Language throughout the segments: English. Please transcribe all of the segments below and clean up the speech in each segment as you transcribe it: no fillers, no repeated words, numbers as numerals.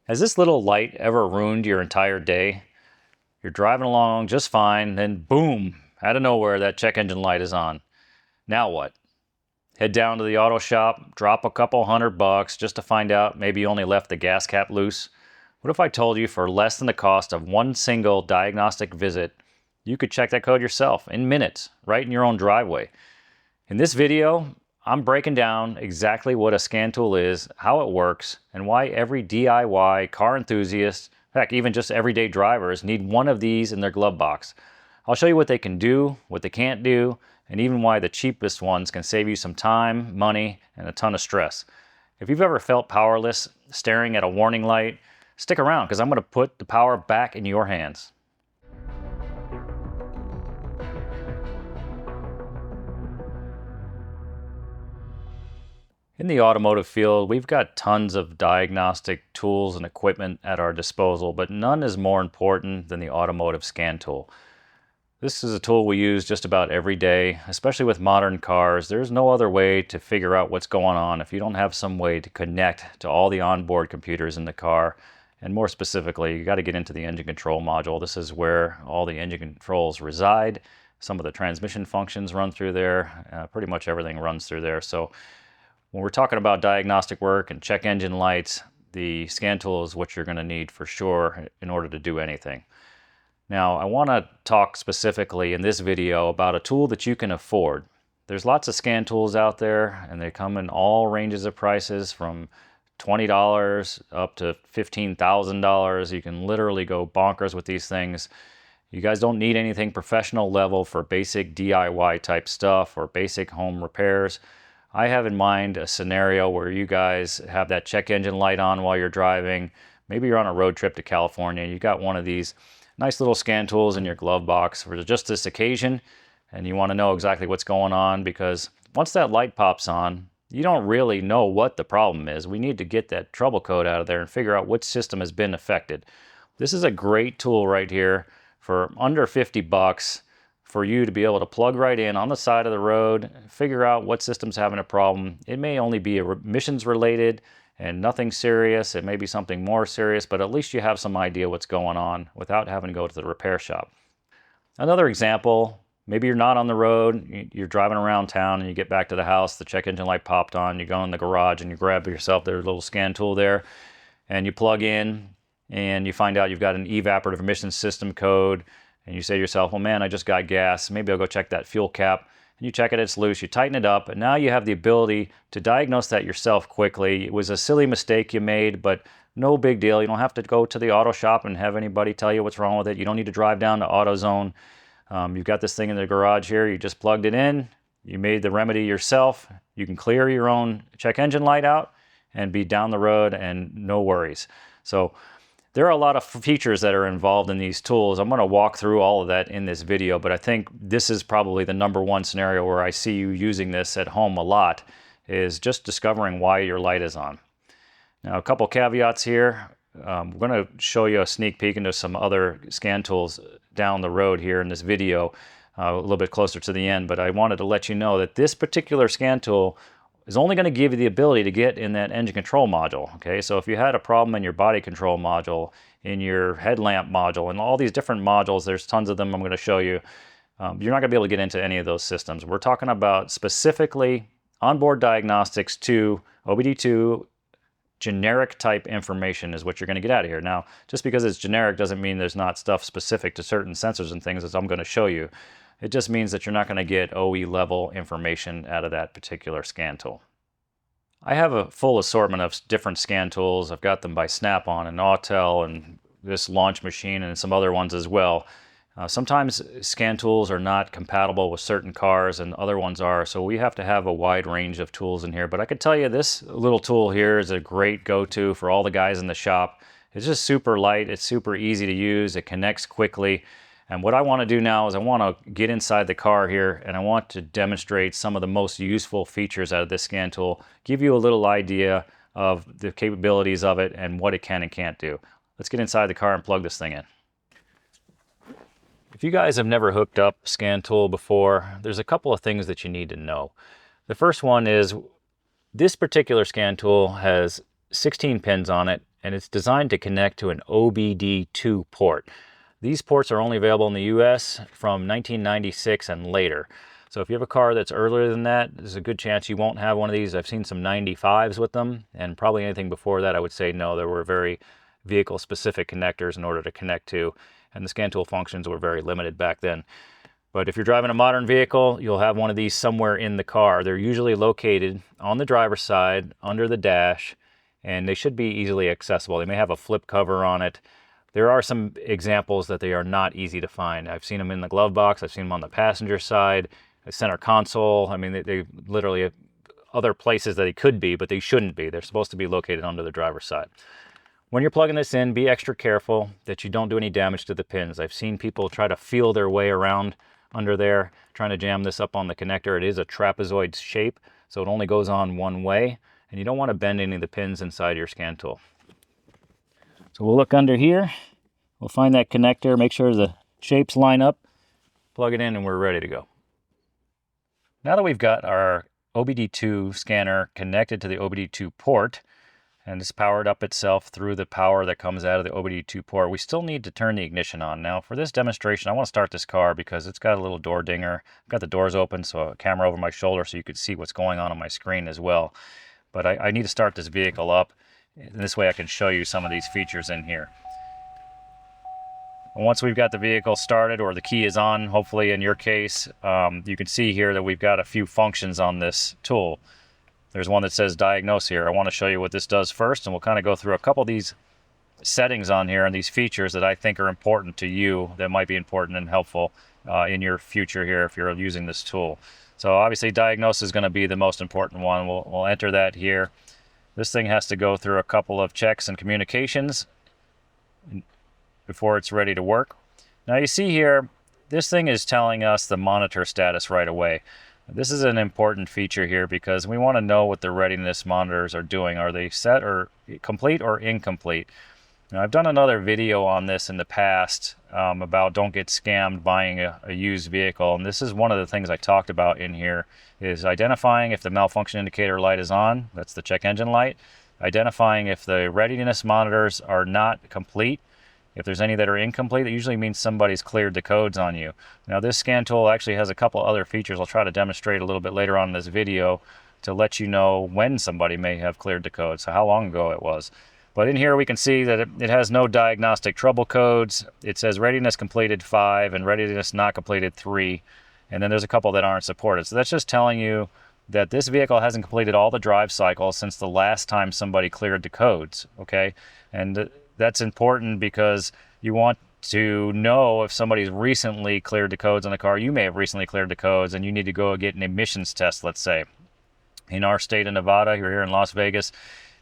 Has this little light ever ruined your entire day? You're driving along just fine, then boom, out of nowhere that check engine light is on. Now what? Head down to the auto shop, drop a couple $100 just to find out maybe you only left the gas cap loose. What if I told you for less than the cost of one single diagnostic visit, you could check that code yourself in minutes, right in your own driveway? In this video, I'm breaking down exactly what a scan tool is, how it works, and why every DIY car enthusiast, heck, even just everyday drivers, need one of these in their glove box. I'll show you what they can do, what they can't do, and even why the cheapest ones can save you some time, money, and a ton of stress. If you've ever felt powerless, staring at a warning light, stick around because I'm going to put the power back in your hands. In the automotive field, we've got tons of diagnostic tools and equipment at our disposal, but none is more important than the automotive scan tool. This is a tool we use just about every day, especially with modern cars. There's no other way to figure out what's going on if you don't have some way to connect to all the onboard computers in the car. And more specifically, you got to get into the engine control module. This is where all the engine controls reside. Some of the transmission functions run through there. Pretty much everything runs through there. So when we're talking about diagnostic work and check engine lights, the scan tool is what you're going to need for sure in order to do anything. Now, I want to talk specifically in this video about a tool that you can afford. There's lots of scan tools out there, and they come in all ranges of prices from $20 up to $15,000. You can literally go bonkers with these things. You guys don't need anything professional level for basic DIY type stuff or basic home repairs. I have in mind a scenario where you guys have that check engine light on while you're driving. Maybe you're on a road trip to California. You got one of these nice little scan tools in your glove box for just this occasion, and you want to know exactly what's going on, because once that light pops on, you don't really know what the problem is. We need to get that trouble code out of there and figure out which system has been affected. This is a great tool right here for under $50 for you to be able to plug right in on the side of the road, figure out what system's having a problem. It may only be emissions related and nothing serious. It may be something more serious, but at least you have some idea what's going on without having to go to the repair shop. Another example, maybe you're not on the road, you're driving around town and you get back to the house, the check engine light popped on, you go in the garage and you grab yourself their little scan tool there and you plug in and you find out you've got an evaporative emissions system code, and you say to yourself, well man, I just got gas, maybe I'll go check that fuel cap. And you check it, it's loose, you tighten it up, and now you have the ability to diagnose that yourself quickly. It was a silly mistake you made, but no big deal. You don't have to go to the auto shop and have anybody tell you what's wrong with it. You don't need to drive down to AutoZone. You've got this thing in the garage here, you just plugged it in, you made the remedy yourself. You can clear your own check engine light out and be down the road and no worries. So there are a lot of features that are involved in these tools. I'm going to walk through all of that in this video, but I think this is probably the number one scenario where I see you using this at home a lot, is just discovering why your light is on. Now, a couple caveats here. We're going to show you a sneak peek into some other scan tools down the road here in this video, a little bit closer to the end, but I wanted to let you know that this particular scan tool is only going to give you the ability to get in that engine control module. Okay, so if you had a problem in your body control module, in your headlamp module, and all these different modules, there's tons of them I'm going to show you, you're not going to be able to get into any of those systems. We're talking about specifically onboard diagnostics to OBD2 generic type information is what you're going to get out of here. Now, just because it's generic doesn't mean there's not stuff specific to certain sensors and things, as I'm going to show you. It just means that you're not going to get OE level information out of that particular scan tool. I have a full assortment of different scan tools. I've got them by Snap-on and Autel and this Launch Machine and some other ones as well. Sometimes scan tools are not compatible with certain cars and other ones are, so we have to have a wide range of tools in here. But I could tell you this little tool here is a great go-to for all the guys in the shop. It's just super light, it's super easy to use, it connects quickly. And what I want to do now is I want to get inside the car here and I want to demonstrate some of the most useful features out of this scan tool, give you a little idea of the capabilities of it and what it can and can't do. Let's get inside the car and plug this thing in. If you guys have never hooked up a scan tool before, there's a couple of things that you need to know. The first one is this particular scan tool has 16 pins on it, and it's designed to connect to an OBD2 port. These ports are only available in the US from 1996 and later. So if you have a car that's earlier than that, there's a good chance you won't have one of these. I've seen some 95s with them, and probably anything before that I would say no. There were very vehicle specific connectors in order to connect to, and the scan tool functions were very limited back then. But if you're driving a modern vehicle, you'll have one of these somewhere in the car. They're usually located on the driver's side, under the dash, and they should be easily accessible. They may have a flip cover on it. There are some examples that they are not easy to find. I've seen them in the glove box. I've seen them on the passenger side, the center console. I mean, they literally have other places that they could be, but they shouldn't be. They're supposed to be located under the driver's side. When you're plugging this in, be extra careful that you don't do any damage to the pins. I've seen people try to feel their way around under there, trying to jam this up on the connector. It is a trapezoid shape, so it only goes on one way, and you don't want to bend any of the pins inside your scan tool. So we'll look under here, we'll find that connector, make sure the shapes line up, plug it in, and we're ready to go. Now that we've got our OBD2 scanner connected to the OBD2 port, and it's powered up itself through the power that comes out of the OBD2 port, we still need to turn the ignition on. Now for this demonstration, I want to start this car because it's got a little door dinger. I've got the doors open, so a camera over my shoulder so you could see what's going on my screen as well. But I need to start this vehicle up, and this way I can show you some of these features in here. And once we've got the vehicle started, or the key is on, hopefully in your case, you can see here that we've got a few functions on this tool. There's one that says Diagnose here. I want to show you what this does first, and we'll kind of go through a couple of these settings on here and these features that I think are important to you, that might be important and helpful in your future here if you're using this tool. So obviously Diagnose is going to be the most important one. We'll enter that here. This thing has to go through a couple of checks and communications before it's ready to work. Now you see here, this thing is telling us the monitor status right away. This is an important feature here because we want to know what the readiness monitors are doing. Are they set or complete or incomplete? Now, I've done another video on this in the past about don't get scammed buying a used vehicle, and this is one of the things I talked about in here, is identifying if the malfunction indicator light is on, that's the check engine light, identifying if the readiness monitors are not complete. If there's any that are incomplete, that usually means somebody's cleared the codes on you. Now this scan tool actually has a couple other features I'll try to demonstrate a little bit later on in this video to let you know when somebody may have cleared the code, so how long ago it was. But in here we can see that it has no diagnostic trouble codes. It says readiness completed 5 and readiness not completed 3. And then there's a couple that aren't supported. So that's just telling you that this vehicle hasn't completed all the drive cycles since the last time somebody cleared the codes, okay? And that's important because you want to know if somebody's recently cleared the codes on the car. You may have recently cleared the codes and you need to go get an emissions test, let's say. In our state of Nevada, you're here in Las Vegas,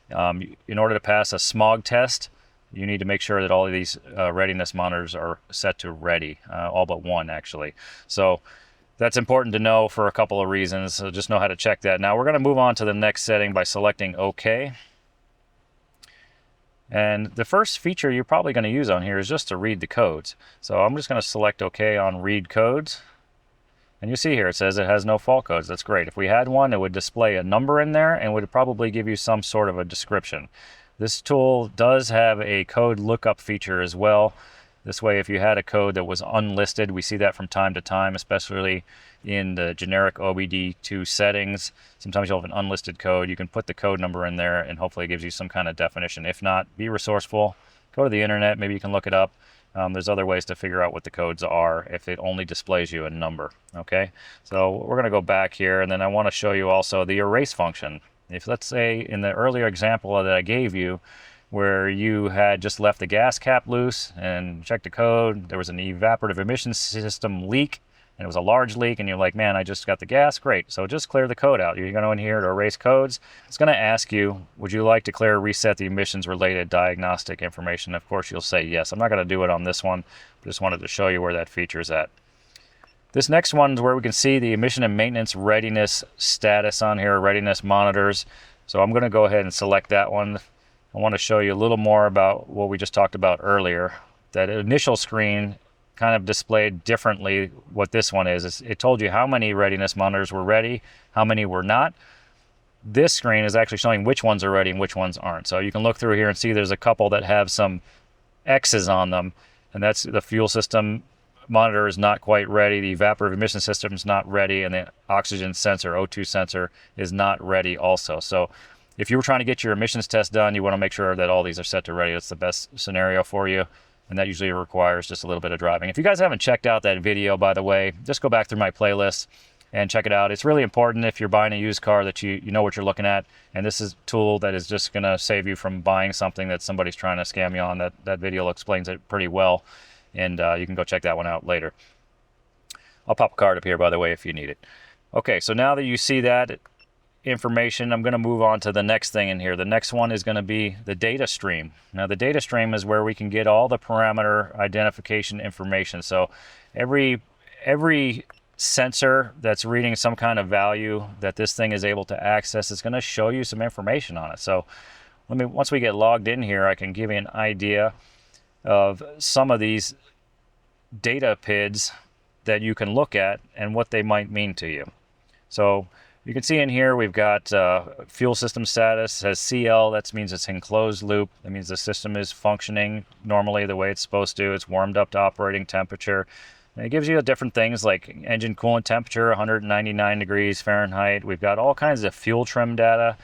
in order to pass a smog test, you need to make sure that all of these readiness monitors are set to ready, all but one actually. So that's important to know for a couple of reasons, so just know how to check that. Now we're going to move on to the next setting by selecting OK. And the first feature you're probably going to use on here is just to read the codes. So I'm just going to select OK on read codes. And you see here it says it has no fault codes. That's great. If we had one, it would display a number in there and would probably give you some sort of a description. This tool does have a code lookup feature as well. This way, if you had a code that was unlisted, we see that from time to time, especially in the generic OBD2 settings. Sometimes you'll have an unlisted code. You can put the code number in there and hopefully it gives you some kind of definition. If not, be resourceful. Go to the internet. Maybe you can look it up. There's other ways to figure out what the codes are if it only displays you a number. Okay, so we're going to go back here, and then I want to show you also the erase function. If, let's say, in the earlier example that I gave you, where you had just left the gas cap loose and checked the code, there was an evaporative emission system leak, and it was a large leak, and you're like, man, I just got the gas, great. So just clear the code out. You're going to go in here to erase codes. It's going to ask you, would you like to clear or reset the emissions related diagnostic information? Of course, you'll say yes. I'm not going to do it on this one. Just wanted to show you where that feature is at. This next one is where we can see the emission and maintenance readiness status on here, readiness monitors. So I'm going to go ahead and select that one. I want to show you a little more about what we just talked about earlier. That initial screen kind of displayed differently what this one is. It told you how many readiness monitors were ready, how many were not. this screen is actually showing which ones are ready and which ones aren't. So you can look through here and see there's a couple that have some X's on them, and that's the fuel system monitor is not quite ready, the evaporative emission system is not ready, and the oxygen sensor, O2 sensor, is not ready also. So if you were trying to get your emissions test done, you want to make sure that all these are set to ready. That's the best scenario for you, and that usually requires just a little bit of driving. If you guys haven't checked out that video, by the way, just go back through my playlist and check it out. It's really important if you're buying a used car that you know what you're looking at, and this is a tool that is just going to save you from buying something that somebody's trying to scam you on. That video explains it pretty well, and you can go check that one out later. I'll pop a card up here, by the way, if you need it. Okay, so now that you see that information, I'm going to move on to the next thing in here. The next one is going to be the data stream. Now the data stream is where we can get all the parameter identification information. So every sensor that's reading some kind of value that this thing is able to access is going to show you some information on it. So once we get logged in here, I can give you an idea of some of these data PIDs that you can look at and what they might mean to you. So you can see in here we've got fuel system status. It says CL, that means it's in closed loop. That means the system is functioning normally the way it's supposed to. It's warmed up to operating temperature. And it gives you different things like engine coolant temperature, 199 degrees Fahrenheit. We've got all kinds of fuel trim data.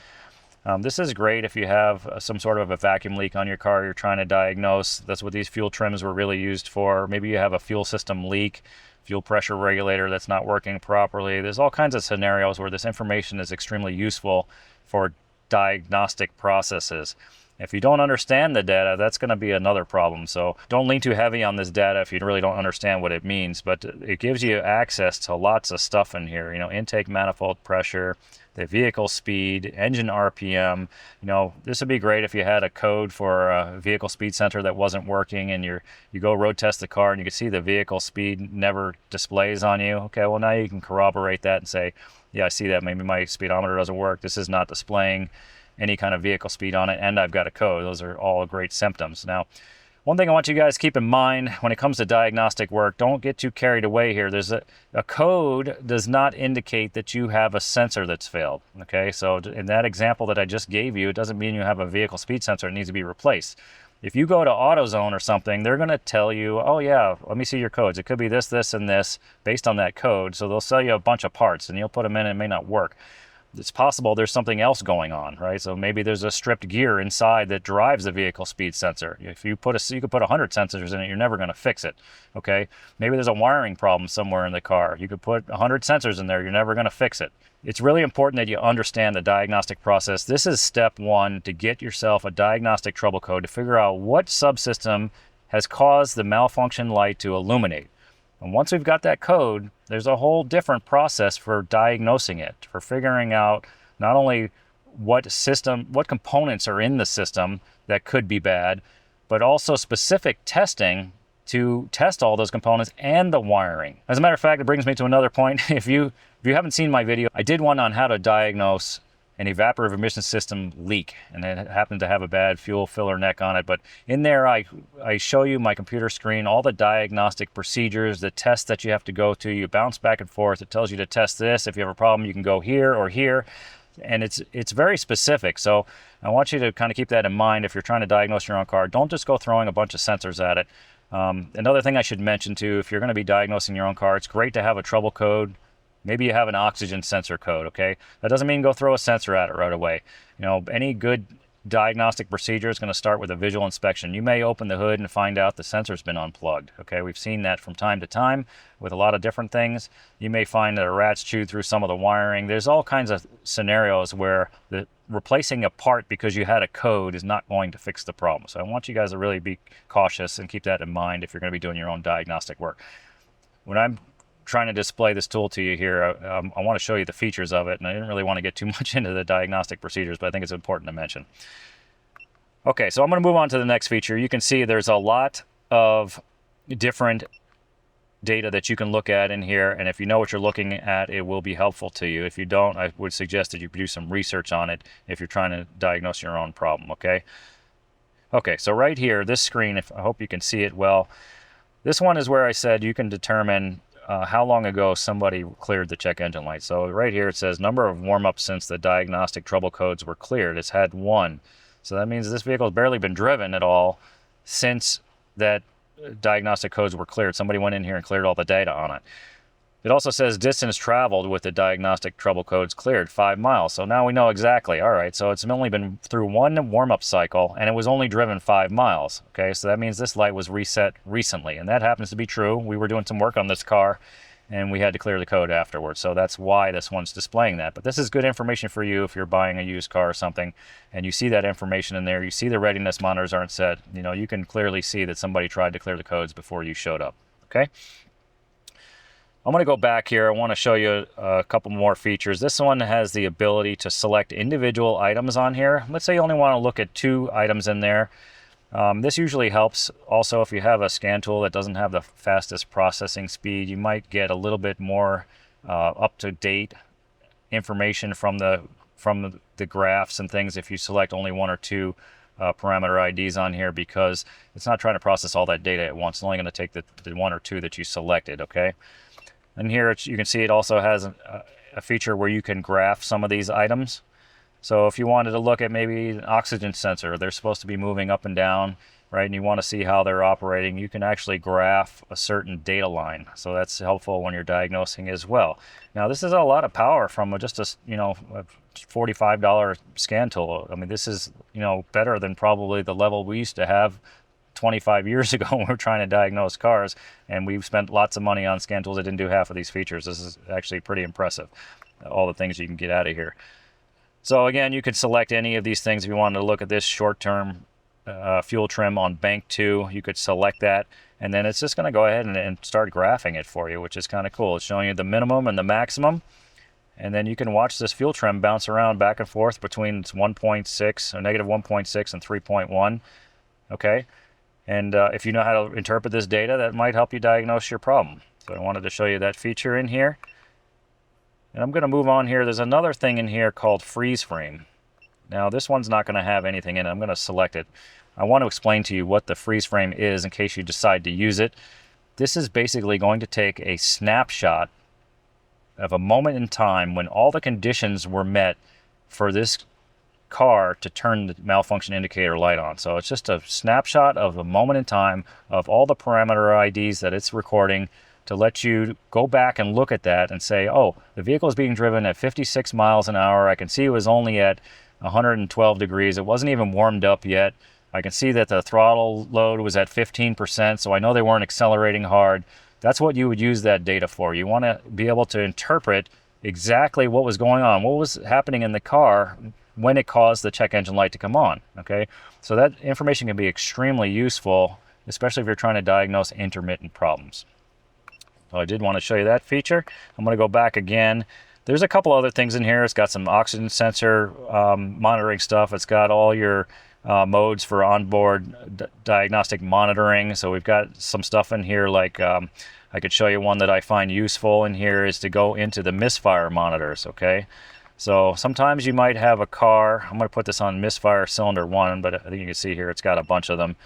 This is great if you have some sort of a vacuum leak on your car you're trying to diagnose. That's what these fuel trims were really used for. Maybe you have a fuel system leak, fuel pressure regulator that's not working properly. There's all kinds of scenarios where this information is extremely useful for diagnostic processes. If you don't understand the data, that's going to be another problem. So don't lean too heavy on this data if you really don't understand what it means. But it gives you access to lots of stuff in here. You know, intake manifold pressure, the vehicle speed, engine RPM. You know, this would be great if you had a code for a vehicle speed sensor that wasn't working, and you go road test the car and you can see the vehicle speed never displays on you. Okay, well now you can corroborate that and say, yeah, I see that. Maybe my speedometer doesn't work. This is not displaying any kind of vehicle speed on it, and I've got a code. Those are all great symptoms. Now, one thing I want you guys to keep in mind when it comes to diagnostic work, don't get too carried away here. There's a code does not indicate that you have a sensor that's failed. Okay, so in that example that I just gave you, it doesn't mean you have a vehicle speed sensor that needs to be replaced. If you go to AutoZone or something, they're going to tell you, oh yeah, let me see your codes. It could be this, this, and this based on that code. So they'll sell you a bunch of parts and you'll put them in and it may not work. It's possible there's something else going on, right? So maybe there's a stripped gear inside that drives the vehicle speed sensor. If you could put 100 sensors in it, you're never going to fix it, okay? Maybe there's a wiring problem somewhere in the car. You could put 100 sensors in there, you're never going to fix it. It's really important that you understand the diagnostic process. This is step one to get yourself a diagnostic trouble code to figure out what subsystem has caused the malfunction light to illuminate. And once we've got that code, there's a whole different process for diagnosing it, for figuring out not only what components are in the system that could be bad, but also specific testing to test all those components and the wiring. As a matter of fact, it brings me to another point. If you haven't seen my video, I did one on how to diagnose an evaporative emission system leak, and it happened to have a bad fuel filler neck on it. But in there, I show you my computer screen, all the diagnostic procedures, the tests that you have to go to. You bounce back and forth. It tells you to test this. If you have a problem, you can go here or here. And it's very specific. So I want you to kind of keep that in mind if you're trying to diagnose your own car. Don't just go throwing a bunch of sensors at it. Another thing I should mention too, if you're going to be diagnosing your own car, it's great to have a trouble code. Maybe you have an oxygen sensor code, okay? That doesn't mean go throw a sensor at it right away. You know, any good diagnostic procedure is going to start with a visual inspection. You may open the hood and find out the sensor's been unplugged, okay? We've seen that from time to time with a lot of different things. You may find that a rat's chewed through some of the wiring. There's all kinds of scenarios where replacing a part because you had a code is not going to fix the problem. So I want you guys to really be cautious and keep that in mind if you're going to be doing your own diagnostic work. When I'm trying to display this tool to you here, I want to show you the features of it, and I didn't really want to get too much into the diagnostic procedures, but I think it's important to mention. Okay, so I'm going to move on to the next feature. You can see there's a lot of different data that you can look at in here, and if you know what you're looking at, it will be helpful to you. If you don't, I would suggest that you do some research on it if you're trying to diagnose your own problem, okay? Okay, so right here, this screen, I hope you can see it well, this one is where I said you can determine how long ago somebody cleared the check engine light. So right here it says number of warm-ups since the diagnostic trouble codes were cleared. It's had 1. So that means this vehicle has barely been driven at all since that diagnostic codes were cleared. Somebody went in here and cleared all the data on it. It also says distance traveled with the diagnostic trouble codes cleared, 5 miles. So now we know exactly. All right, so it's only been through 1 warm-up cycle, and it was only driven 5 miles. Okay, so that means this light was reset recently, and that happens to be true. We were doing some work on this car, and we had to clear the code afterwards. So that's why this one's displaying that. But this is good information for you if you're buying a used car or something, and you see that information in there. You see the readiness monitors aren't set. You know, you can clearly see that somebody tried to clear the codes before you showed up. Okay. I'm going to go back here. I want to show you a couple more features. This one has the ability to select individual items on here. Let's say you only want to look at 2 items in there. This usually helps also if you have a scan tool that doesn't have the fastest processing speed. You might get a little bit more up-to-date information from the graphs and things if you select only 1 or 2 parameter IDs on here, because it's not trying to process all that data at once. It's only going to take the 1 or 2 that you selected, okay? And here you can see it also has a feature where you can graph some of these items. So if you wanted to look at maybe an oxygen sensor, they're supposed to be moving up and down, right? And you want to see how they're operating, you can actually graph a certain data line. So that's helpful when you're diagnosing as well. Now this is a lot of power from just a $45 scan tool. I mean, this is better than probably the level we used to have 25 years ago when we were trying to diagnose cars, and we've spent lots of money on scan tools that didn't do half of these features. This is actually pretty impressive, all the things you can get out of here. So again, you could select any of these things. If you wanted to look at this short-term fuel trim on bank 2, you could select that, and then it's just going to go ahead and start graphing it for you, which is kind of cool. It's showing you the minimum and the maximum, and then you can watch this fuel trim bounce around back and forth between 1.6 or negative 1.6 and 3.1. Okay. And if you know how to interpret this data, that might help you diagnose your problem. So I wanted to show you that feature in here. And I'm going to move on here. There's another thing in here called freeze frame. Now this one's not going to have anything in it. I'm going to select it. I want to explain to you what the freeze frame is in case you decide to use it. This is basically going to take a snapshot of a moment in time when all the conditions were met for this car to turn the malfunction indicator light on. So it's just a snapshot of a moment in time of all the parameter IDs that it's recording to let you go back and look at that and say, oh, the vehicle is being driven at 56 miles an hour. I can see it was only at 112 degrees. It wasn't even warmed up yet. I can see that the throttle load was at 15%, so I know they weren't accelerating hard. That's what you would use that data for. You want to be able to interpret exactly what was going on, what was happening in the car when it caused the check engine light to come on, okay? So that information can be extremely useful, especially if you're trying to diagnose intermittent problems. So I did want to show you that feature. I'm going to go back again. There's a couple other things in here. It's got some oxygen sensor monitoring stuff. It's got all your modes for onboard diagnostic monitoring. So we've got some stuff in here like I could show you one that I find useful in here is to go into the misfire monitors, okay? So sometimes you might have a car, I'm going to put this on misfire cylinder 1, but I think you can see here it's got a bunch of them.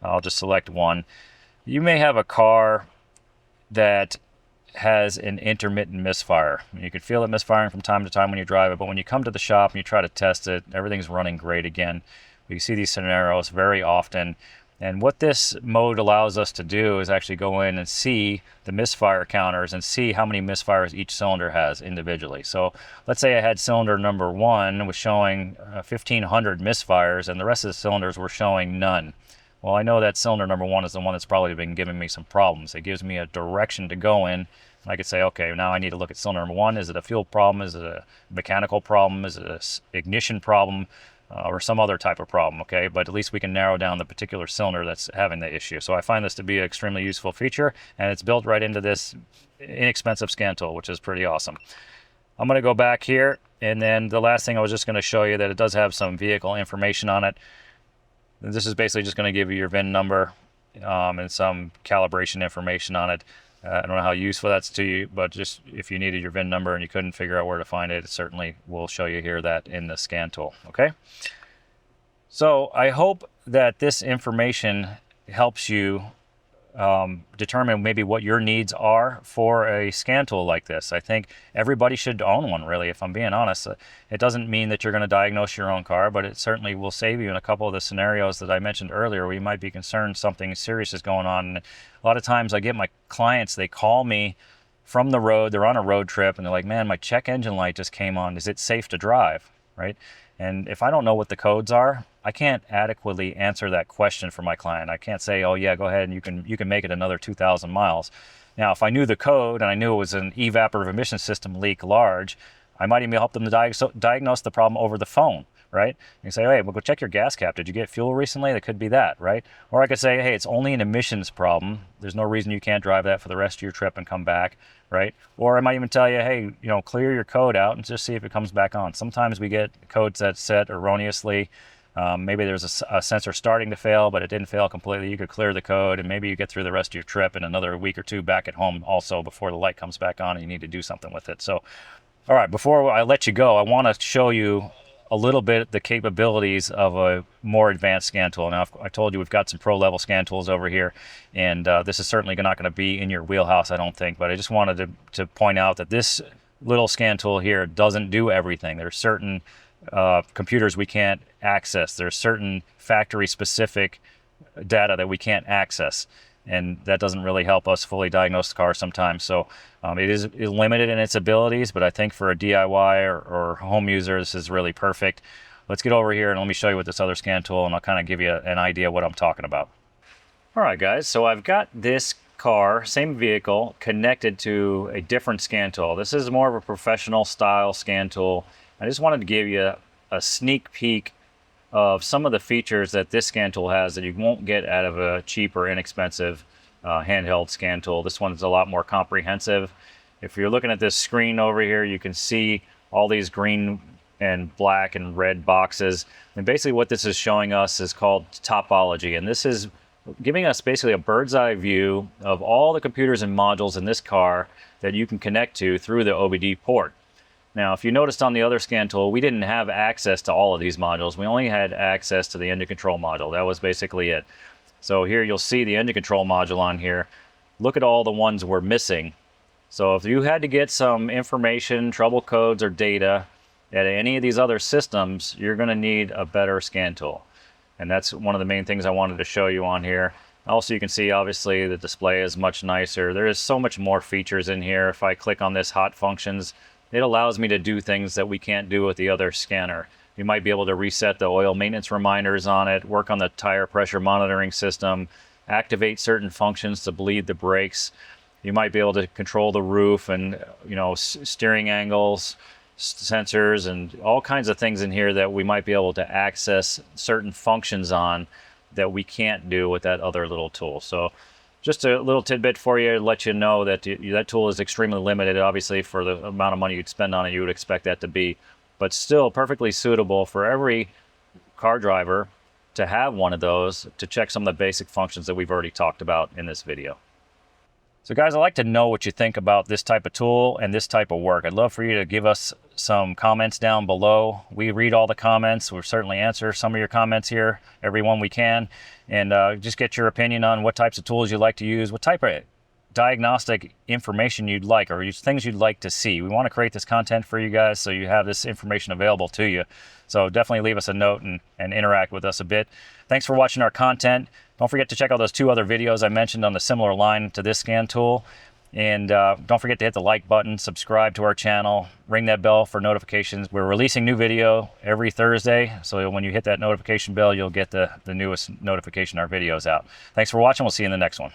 I'll just select one. You may have a car that has an intermittent misfire. You can feel it misfiring from time to time when you drive it, but when you come to the shop and you try to test it, everything's running great again. We see these scenarios very often. And what this mode allows us to do is actually go in and see the misfire counters and see how many misfires each cylinder has individually. So let's say I had cylinder number 1 was showing 1,500 misfires and the rest of the cylinders were showing none. Well, I know that cylinder number 1 is the one that's probably been giving me some problems. It gives me a direction to go in. I could say, okay, now I need to look at cylinder number 1. Is it a fuel problem? Is it a mechanical problem? Is it an ignition problem? Or some other type of problem, okay? But at least we can narrow down the particular cylinder that's having the issue. So I find this to be an extremely useful feature, and it's built right into this inexpensive scan tool, which is pretty awesome. I'm going to go back here, and then the last thing I was just going to show you that it does have some vehicle information on it. This is basically just going to give you your VIN number and some calibration information on it. I don't know how useful that's to you, but just if you needed your VIN number and you couldn't figure out where to find it, it certainly will show you here that in the scan tool, okay? So I hope that this information helps you determine maybe what your needs are for a scan tool like this. I think everybody should own one, really, if I'm being honest. It doesn't mean that you're going to diagnose your own car, but it certainly will save you in a couple of the scenarios that I mentioned earlier where you might be concerned something serious is going on. And a lot of times I get my clients, they call me from the road, they're on a road trip, and they're like, man, my check engine light just came on. Is it safe to drive, right? And if I don't know what the codes are, I can't adequately answer that question for my client. I can't say, oh yeah, go ahead and you can make it another 2,000 miles. Now, if I knew the code and I knew it was an evaporative emission system leak large, I might even help them to diagnose the problem over the phone, right? You say, hey, well, go check your gas cap. Did you get fuel recently? That could be that, right? Or I could say, hey, it's only an emissions problem. There's no reason you can't drive that for the rest of your trip and come back, right? Or I might even tell you, hey, clear your code out and just see if it comes back on. Sometimes we get codes that set erroneously. Maybe there's a sensor starting to fail, but it didn't fail completely. You could clear the code, and maybe you get through the rest of your trip in another week or two back at home also before the light comes back on and you need to do something with it. So, all right, before I let you go, I want to show you a little bit the capabilities of a more advanced scan tool. Now, I told you we've got some pro-level scan tools over here, and this is certainly not going to be in your wheelhouse, I don't think, but I just wanted to point out that this little scan tool here doesn't do everything. There's certain computers we can't access. There's certain factory-specific data that we can't access, and that doesn't really help us fully diagnose the car sometimes. So it is limited in its abilities, but I think for a DIY or home user, this is really perfect. Let's get over here and let me show you with this other scan tool, and I'll kind of give you an idea of what I'm talking about. All right, guys, so I've got this car, same vehicle, connected to a different scan tool. This is more of a professional style scan tool. I just wanted to give you a sneak peek of some of the features that this scan tool has that you won't get out of a cheap or inexpensive handheld scan tool. This one's a lot more comprehensive. If you're looking at this screen over here, you can see all these green and black and red boxes. And basically what this is showing us is called topology. And this is giving us basically a bird's eye view of all the computers and modules in this car that you can connect to through the OBD port. Now, if you noticed on the other scan tool, we didn't have access to all of these modules. We only had access to the engine control module. That was basically it. So here you'll see the engine control module on here. Look at all the ones we're missing. So if you had to get some information, trouble codes, or data at any of these other systems, you're going to need a better scan tool. And that's one of the main things I wanted to show you on here. Also, you can see, obviously, the display is much nicer. There is so much more features in here. If I click on this hot functions, it allows me to do things that we can't do with the other scanner. You might be able to reset the oil maintenance reminders on it, work on the tire pressure monitoring system, activate certain functions to bleed the brakes. You might be able to control the roof and steering angles, sensors, and all kinds of things in here that we might be able to access certain functions on that we can't do with that other little tool. So just a little tidbit for you to let you know that that tool is extremely limited. Obviously, for the amount of money you'd spend on it, you would expect that to be, but still perfectly suitable for every car driver to have one of those to check some of the basic functions that we've already talked about in this video. So guys, I'd like to know what you think about this type of tool and this type of work. I'd love for you to give us some comments down below. We read all the comments. We'll certainly answer some of your comments here, every one we can, and just get your opinion on what types of tools you like to use, what type of diagnostic information you'd like, or things you'd like to see. We want to create this content for you guys so you have this information available to you. So definitely leave us a note and interact with us a bit. Thanks for watching our content. Don't forget to check out those 2 other videos I mentioned on the similar line to this scan tool. And don't forget to hit the like button, subscribe to our channel, ring that bell for notifications. We're releasing new video every Thursday, so when you hit that notification bell, you'll get the newest notification our video's out. Thanks for watching. We'll see you in the next one.